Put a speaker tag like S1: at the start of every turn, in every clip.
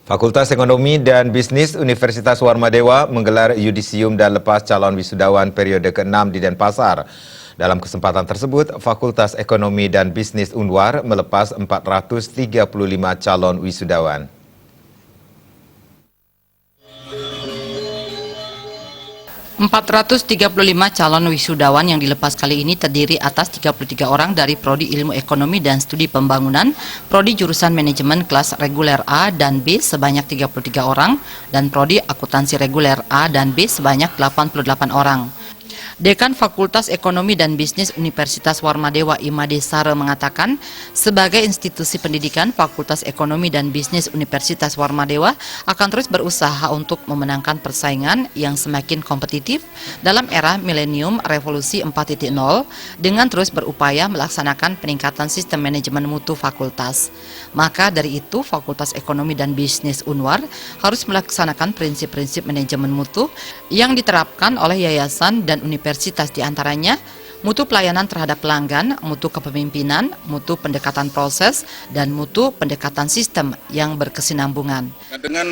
S1: Fakultas Ekonomi dan Bisnis Universitas Warmadewa menggelar yudisium dan lepas calon wisudawan periode ke-6 di Denpasar. Dalam kesempatan tersebut, Fakultas Ekonomi dan Bisnis Unwar melepas 435 calon wisudawan.
S2: ...435 calon wisudawan yang dilepas kali ini terdiri atas 33 orang dari Prodi Ilmu Ekonomi dan Studi Pembangunan, Prodi Jurusan Manajemen kelas reguler A dan B sebanyak 33 orang, dan Prodi Akuntansi reguler A dan B sebanyak 88 orang. Dekan Fakultas Ekonomi dan Bisnis Universitas Warmadewa Imade Sare mengatakan, sebagai institusi pendidikan, Fakultas Ekonomi dan Bisnis Universitas Warmadewa akan terus berusaha untuk memenangkan persaingan yang semakin kompetitif dalam era milenium revolusi 4.0 dengan terus berupaya melaksanakan peningkatan sistem manajemen mutu fakultas. Maka dari itu, Fakultas Ekonomi dan Bisnis Unwar harus melaksanakan prinsip-prinsip manajemen mutu yang diterapkan oleh yayasan dan universitas, diantaranya mutu pelayanan terhadap pelanggan, mutu kepemimpinan, mutu pendekatan proses, dan mutu pendekatan sistem yang berkesinambungan.
S3: Dengan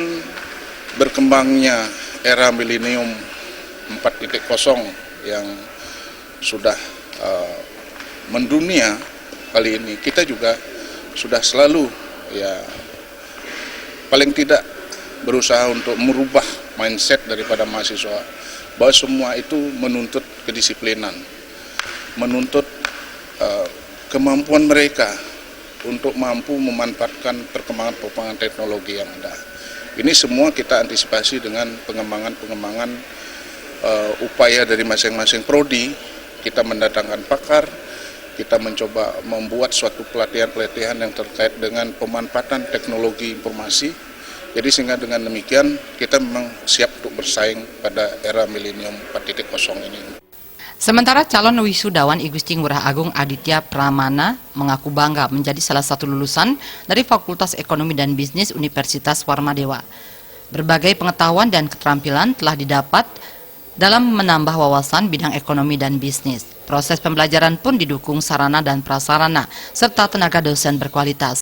S3: berkembangnya era milenium 4.0 yang sudah mendunia kali ini, kita juga sudah selalu paling tidak berusaha untuk merubah mindset daripada mahasiswa, bahwa semua itu menuntut kedisiplinan, menuntut kemampuan mereka untuk mampu memanfaatkan perkembangan teknologi yang ada. Ini semua kita antisipasi dengan pengembangan upaya dari masing-masing prodi. Kita mendatangkan pakar, kita mencoba membuat suatu pelatihan-pelatihan yang terkait dengan pemanfaatan teknologi informasi. Jadi sehingga dengan demikian kita memang siap untuk bersaing pada era milenium 4.0 ini.
S2: Sementara calon wisudawan I Gusti Ngurah Agung Aditya Pramana mengaku bangga menjadi salah satu lulusan dari Fakultas Ekonomi dan Bisnis Universitas Warmadewa. Berbagai pengetahuan dan keterampilan telah didapat dalam menambah wawasan bidang ekonomi dan bisnis. Proses pembelajaran pun didukung sarana dan prasarana serta tenaga dosen berkualitas.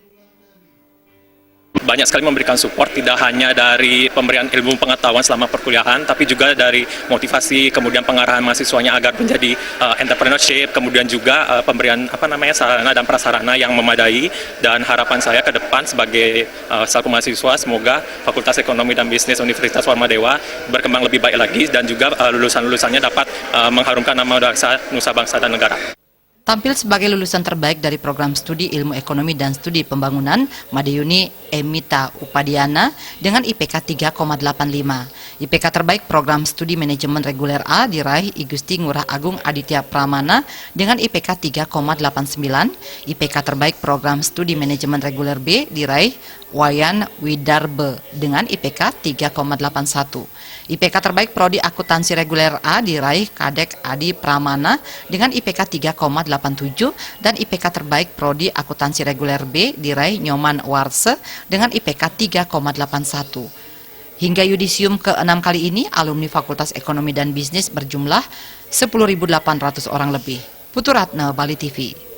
S4: Banyak sekali memberikan support, tidak hanya dari pemberian ilmu pengetahuan selama perkuliahan, tapi juga dari motivasi, kemudian pengarahan mahasiswanya agar menjadi entrepreneurship, kemudian juga pemberian sarana dan prasarana yang memadai. Dan harapan saya ke depan sebagai selaku mahasiswa, semoga Fakultas Ekonomi dan Bisnis Universitas Warmadewa berkembang lebih baik lagi dan juga lulusan-lulusannya dapat mengharumkan nama nusa bangsa dan negara.
S2: Tampil sebagai lulusan terbaik dari program studi Ilmu Ekonomi dan Studi Pembangunan, Madeyuni Emita Upadiana dengan IPK 3,85. IPK terbaik program studi Manajemen Reguler A diraih I Gusti Ngurah Agung Aditya Pramana dengan IPK 3,89. IPK terbaik program studi Manajemen Reguler B diraih Wayan Widarbe dengan IPK 3,81. IPK terbaik Prodi Akuntansi Reguler A diraih Kadek Adi Pramana dengan IPK 3,87 dan IPK terbaik Prodi Akuntansi Reguler B diraih Nyoman Warse dengan IPK 3,81. Hingga yudisium ke-6 kali ini, alumni Fakultas Ekonomi dan Bisnis berjumlah 10.800 orang lebih. Putu Ratna, Bali TV.